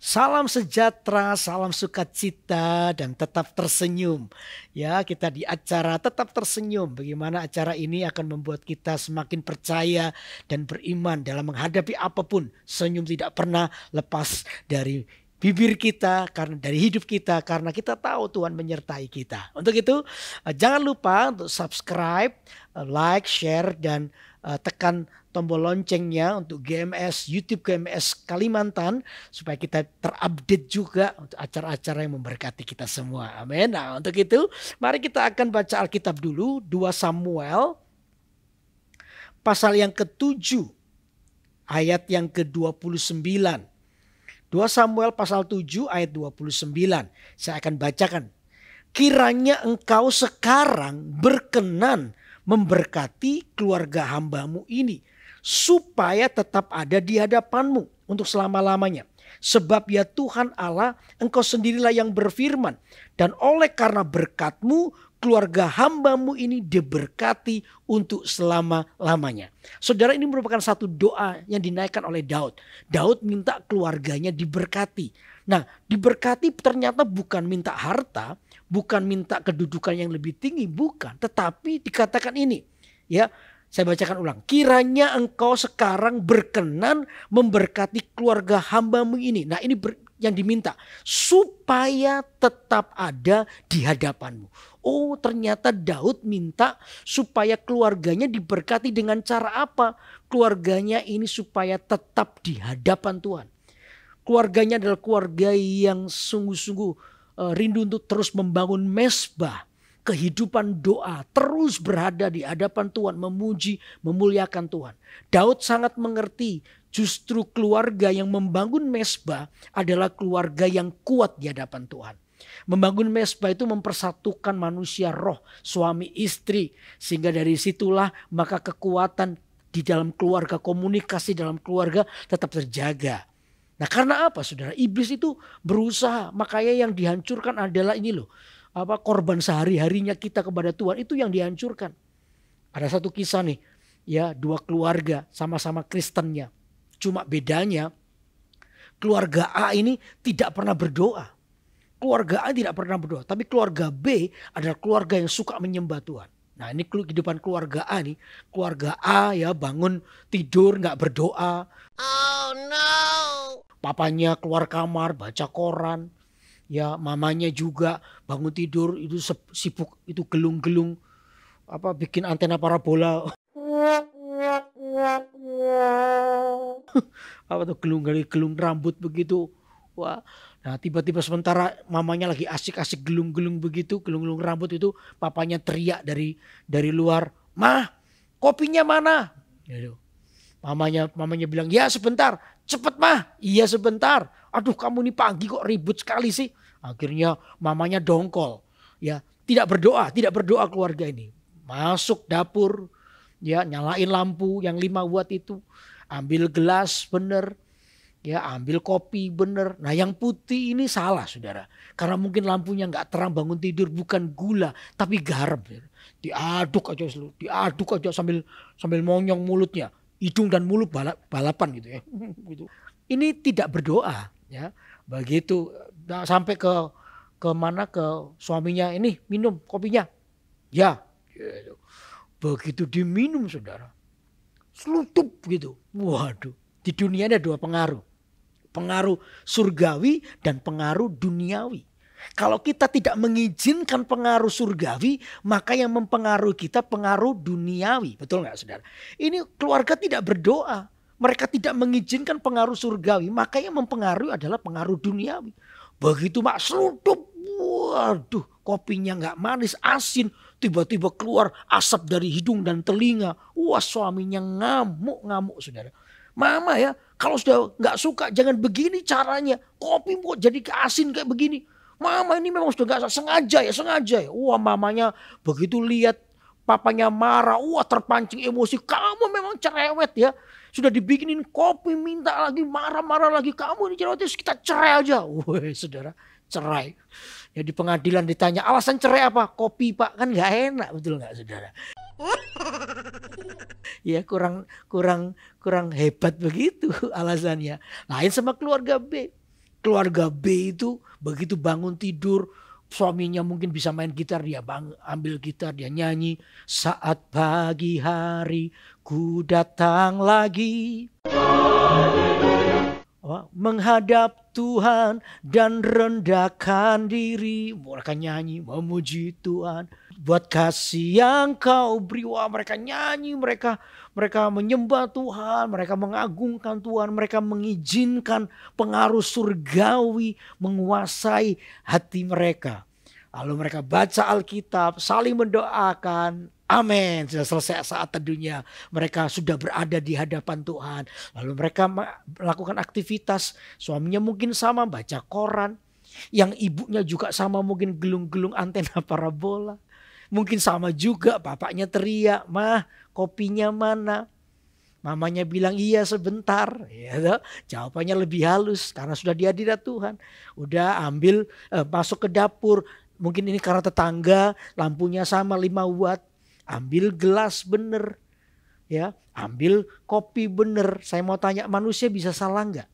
Salam sejahtera, salam sukacita dan tetap tersenyum. Ya, kita di acara tetap tersenyum. Bagaimana acara ini akan membuat kita semakin percaya dan beriman dalam menghadapi apapun. Senyum tidak pernah lepas dari bibir kita, karena dari hidup kita, karena kita tahu Tuhan menyertai kita. Untuk itu, jangan lupa untuk subscribe, like, share dan tekan tombol loncengnya untuk GMS, YouTube GMS Kalimantan, supaya kita terupdate juga untuk acara-acara yang memberkati kita semua. Amin. Nah, untuk itu mari kita akan baca Alkitab dulu, 2 Samuel pasal yang ke-7 ayat yang ke-29. 2 Samuel pasal 7 ayat 29. Saya akan bacakan. Kiranya engkau sekarang berkenan memberkati keluarga hambamu ini, supaya tetap ada di hadapanmu untuk selama-lamanya. Sebab ya Tuhan Allah, engkau sendirilah yang berfirman, dan oleh karena berkat-Mu, keluarga hambamu ini diberkati untuk selama-lamanya. Saudara, ini merupakan satu doa yang dinaikkan oleh Daud. Daud minta keluarganya diberkati. Nah, diberkati ternyata bukan minta harta, bukan minta kedudukan yang lebih tinggi, bukan. Tetapi dikatakan ini, ya, saya bacakan ulang. Kiranya engkau sekarang berkenan memberkati keluarga hambamu ini. Nah, ini yang diminta. Supaya tetap ada di hadapanmu. Oh, ternyata Daud minta supaya keluarganya diberkati dengan cara apa? Keluarganya ini supaya tetap di hadapan Tuhan. Keluarganya adalah keluarga yang sungguh-sungguh rindu untuk terus membangun mezbah. Kehidupan doa, terus berada di hadapan Tuhan, memuji, memuliakan Tuhan. Daud sangat mengerti justru keluarga yang membangun mezbah adalah keluarga yang kuat di hadapan Tuhan. Membangun mezbah itu mempersatukan manusia roh, suami istri. Sehingga dari situlah maka kekuatan di dalam keluarga, komunikasi dalam keluarga tetap terjaga. Nah, karena apa saudara? Iblis itu berusaha, makanya yang dihancurkan adalah ini loh. Korban sehari-harinya kita kepada Tuhan itu yang dihancurkan. Ada satu kisah nih, ya, 2 keluarga sama-sama Kristennya. Cuma bedanya keluarga A ini tidak pernah berdoa. Keluarga A tidak pernah berdoa, tapi keluarga B adalah keluarga yang suka menyembah Tuhan. Nah, ini kehidupan keluarga A nih. Keluarga A ya bangun tidur nggak berdoa. Oh no. Papanya keluar kamar baca koran. Ya, mamanya juga bangun tidur itu sibuk itu gelung-gelung bikin antena parabola. Gelung rambut begitu. Wah. Nah, tiba-tiba sementara mamanya lagi asik-asik gelung-gelung begitu, gelung-gelung rambut itu, papanya teriak dari luar, "Mah, kopinya mana?" Gitu. Mamanya bilang, "Ya sebentar." "Cepet mah." "Iya sebentar." "Aduh, kamu nih pagi kok ribut sekali sih." Akhirnya mamanya dongkol. Ya, tidak berdoa keluarga ini. Masuk dapur, ya, nyalain lampu yang 5 watt itu. Ambil gelas bener. Ya, ambil kopi bener. Nah, yang putih ini salah saudara. Karena mungkin lampunya nggak terang bangun tidur, bukan gula tapi garam. Diaduk aja sambil monyong mulutnya. Hidung dan mulut balapan gitu ya. Gitu. Ini tidak berdoa ya. Begitu sampai ke suaminya, "Ini minum kopinya." "Ya." Gitu. Begitu diminum saudara, slutup gitu. Waduh, di dunia ada 2 pengaruh. Pengaruh surgawi dan pengaruh duniawi. Kalau kita tidak mengizinkan pengaruh surgawi, maka yang mempengaruhi kita pengaruh duniawi. Betul nggak saudara? Ini keluarga tidak berdoa. Mereka tidak mengizinkan pengaruh surgawi, maka yang mempengaruhi adalah pengaruh duniawi. Begitu mak slutup, waduh, kopinya nggak manis, asin. Tiba-tiba keluar asap dari hidung dan telinga. Wah, suaminya ngamuk saudara. "Mama ya, kalau sudah nggak suka jangan begini caranya. Kopi kok jadi asin kayak begini. Mama ini memang sudah nggak sengaja ya. Wah, mamanya begitu lihat papanya marah, wah terpancing emosi. "Kamu memang cerewet ya. Sudah dibikinin kopi minta lagi, marah-marah lagi. Kamu ini cerewet, kita cerai aja." Wah saudara, cerai. Ya, di pengadilan ditanya, "Alasan cerai apa?" "Kopi pak." Kan nggak enak, betul nggak saudara? Ya, kurang hebat begitu alasannya. Lain sama keluarga B. Keluarga B itu begitu bangun tidur, suaminya mungkin bisa main gitar, dia ambil gitar, dia nyanyi. Saat pagi hari ku datang lagi. Menghadap Tuhan dan rendahkan diri. Mereka nyanyi memuji Tuhan. Buat kasih yang kau beri. Wah, mereka nyanyi, mereka menyembah Tuhan, mereka mengagungkan Tuhan, mereka mengizinkan pengaruh surgawi menguasai hati mereka. Lalu mereka baca Alkitab, saling mendoakan. Amin. Sudah selesai saat teduhnya. Mereka sudah berada di hadapan Tuhan. Lalu mereka melakukan aktivitas. Suaminya mungkin sama baca koran. Yang ibunya juga sama mungkin gelung-gelung antena parabola. Mungkin sama juga bapaknya teriak, "Mah, kopinya mana?" Mamanya bilang iya sebentar. Ya, jawabannya lebih halus karena sudah di hadirat Tuhan. Udah ambil masuk ke dapur. Mungkin ini karena tetangga lampunya sama 5 watt. Ambil gelas bener. Ya, ambil kopi bener. Saya mau tanya, manusia bisa salah nggak?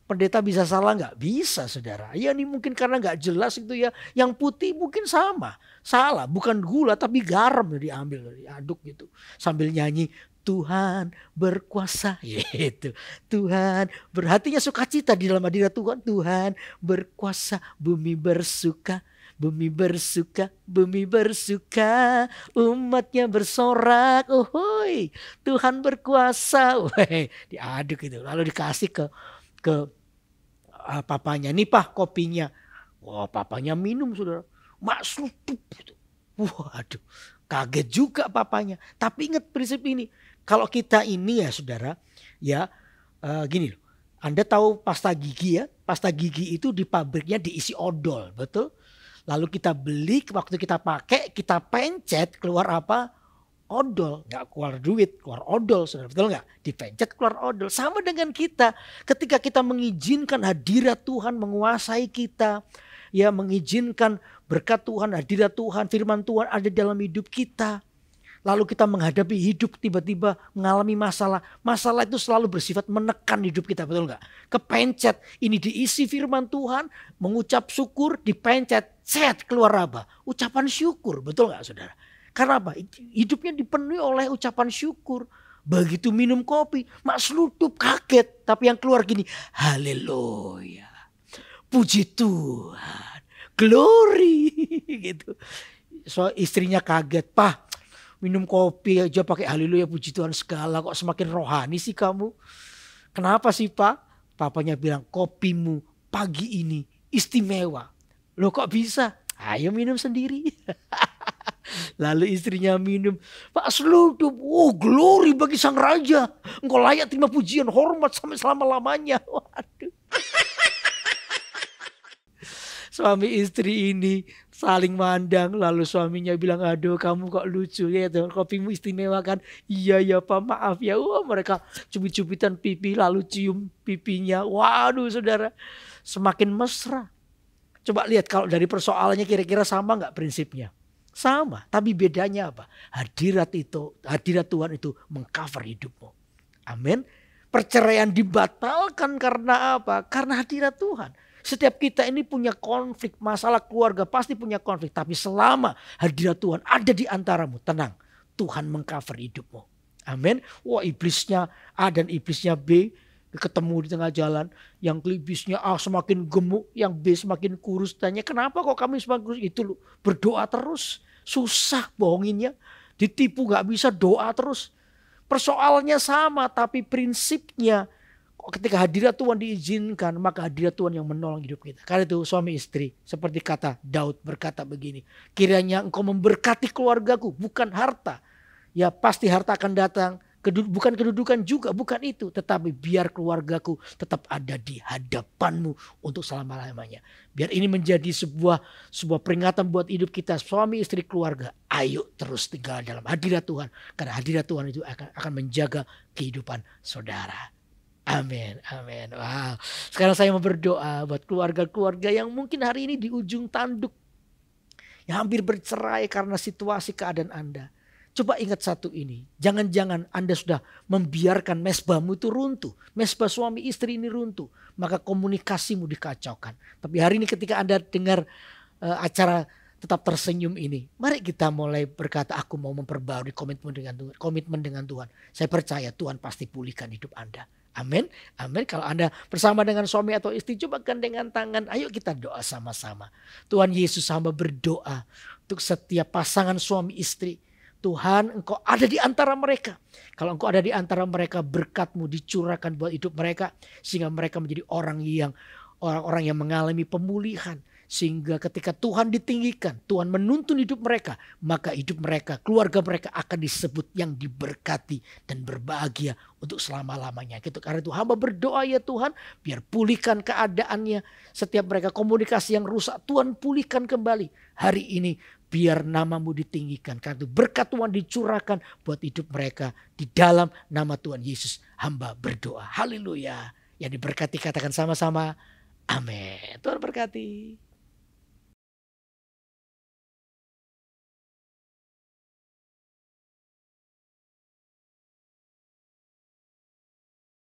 Pendeta bisa salah nggak? Bisa, saudara. Ya ini mungkin karena nggak jelas itu ya. Yang putih mungkin sama. Salah, bukan gula tapi garam diambil, diaduk gitu. Sambil nyanyi, Tuhan berkuasa. Gitu. Tuhan berhatinya sukacita di dalam hadirat Tuhan. Tuhan berkuasa, bumi bersuka. Bumi bersuka, bumi bersuka, umatnya bersorak, ohoi, Tuhan berkuasa, diaduk itu, lalu dikasih ke papanya, nih Pak kopinya. Wah, papanya minum, saudara, maksud gitu. Waduh, kaget juga papanya. Tapi ingat prinsip ini, kalau kita ini ya saudara, ya gini loh, Anda tahu pasta gigi ya, pasta gigi itu di pabriknya diisi odol, betul? Lalu kita beli, waktu kita pakai, kita pencet, keluar apa? Odol. Nggak keluar duit, keluar odol. Saudara, betul nggak? Dipencet keluar odol. Sama dengan kita. Ketika kita mengizinkan hadirat Tuhan menguasai kita. Ya, mengizinkan berkat Tuhan, hadirat Tuhan, firman Tuhan ada dalam hidup kita. Lalu kita menghadapi hidup tiba-tiba mengalami masalah. Masalah itu selalu bersifat menekan hidup kita, betul nggak? Kepencet, ini diisi firman Tuhan, mengucap syukur, dipencet, set keluar apa? Ucapan syukur, betul nggak saudara? Karena apa? Hidupnya dipenuhi oleh ucapan syukur. Begitu minum kopi, mak selutup kaget. Tapi yang keluar gini, haleluya, puji Tuhan, glory gitu. So istrinya kaget, Pak. Minum kopi aja pakai haleluya puji Tuhan segala, kok semakin rohani sih kamu? Kenapa sih Pak? Papanya bilang kopimu pagi ini istimewa. Loh kok bisa? Ayo minum sendiri. Lalu istrinya minum. Pak seludup, oh glory bagi sang raja. Engkau layak terima pujian hormat sampai selama-lamanya. Waduh. Suami istri ini saling mandang, lalu suaminya bilang, aduh kamu kok lucu ya, kopimu istimewa kan. Iya ya Pak, maaf ya. Wah, mereka cubit-cubitan pipi lalu cium pipinya. Waduh saudara, semakin mesra. Coba lihat kalau dari persoalannya kira-kira sama nggak prinsipnya? Sama, tapi bedanya apa? Hadirat Tuhan itu mengcover hidupmu. Amin. Perceraian dibatalkan karena apa? Karena hadirat Tuhan. Setiap kita ini punya konflik, masalah keluarga pasti punya konflik. Tapi selama hadirat Tuhan ada di antaramu, tenang. Tuhan mengcover hidupmu. Amin. Wah, iblisnya A dan iblisnya B ketemu di tengah jalan. Yang iblisnya A semakin gemuk, yang B semakin kurus. Tanya, kenapa kok kami semakin kurus? Itu loh, berdoa terus. Susah bohonginnya. Ditipu gak bisa, doa terus. Persoalannya sama tapi prinsipnya. Ketika hadirat Tuhan diizinkan, maka hadirat Tuhan yang menolong hidup kita. Karena itu suami istri, seperti kata Daud berkata begini, kiranya engkau memberkati keluargaku, bukan harta. Ya pasti harta akan datang, bukan kedudukan juga, bukan itu. Tetapi biar keluargaku tetap ada di hadapanmu untuk selama-lamanya. Biar ini menjadi sebuah peringatan buat hidup kita, suami istri keluarga. Ayo terus tinggal dalam hadirat Tuhan. Karena hadirat Tuhan itu akan menjaga kehidupan saudara. Amin, amin. Wow. Sekarang saya mau berdoa buat keluarga-keluarga yang mungkin hari ini di ujung tanduk. Yang hampir bercerai karena situasi keadaan Anda. Coba ingat satu ini. Jangan-jangan Anda sudah membiarkan mesbahmu itu runtuh. Mesbah suami istri ini runtuh. Maka komunikasimu dikacaukan. Tapi hari ini ketika Anda dengar acara tetap tersenyum ini, mari kita mulai berkata, aku mau memperbarui komitmen dengan Tuhan. Saya percaya Tuhan pasti pulihkan hidup Anda. Amin. Amin. Kalau Anda bersama dengan suami atau istri, coba gandengan tangan. Ayo kita doa sama-sama. Tuhan Yesus, hamba berdoa untuk setiap pasangan suami istri. Tuhan, Engkau ada di antara mereka. Kalau Engkau ada di antara mereka, berkat-Mu dicurahkan buat hidup mereka. Sehingga mereka menjadi orang-orang yang mengalami pemulihan. Sehingga ketika Tuhan ditinggikan, Tuhan menuntun hidup mereka, maka hidup mereka, keluarga mereka akan disebut yang diberkati dan berbahagia untuk selama-lamanya. Gitu. Karena itu hamba berdoa ya Tuhan, biar pulihkan keadaannya. Setiap mereka komunikasi yang rusak, Tuhan pulihkan kembali. Hari ini biar namamu ditinggikan. Karena itu berkat Tuhan dicurahkan buat hidup mereka. Di dalam nama Tuhan Yesus hamba berdoa. Haleluya. Yang diberkati katakan sama-sama. Amin. Tuhan berkati.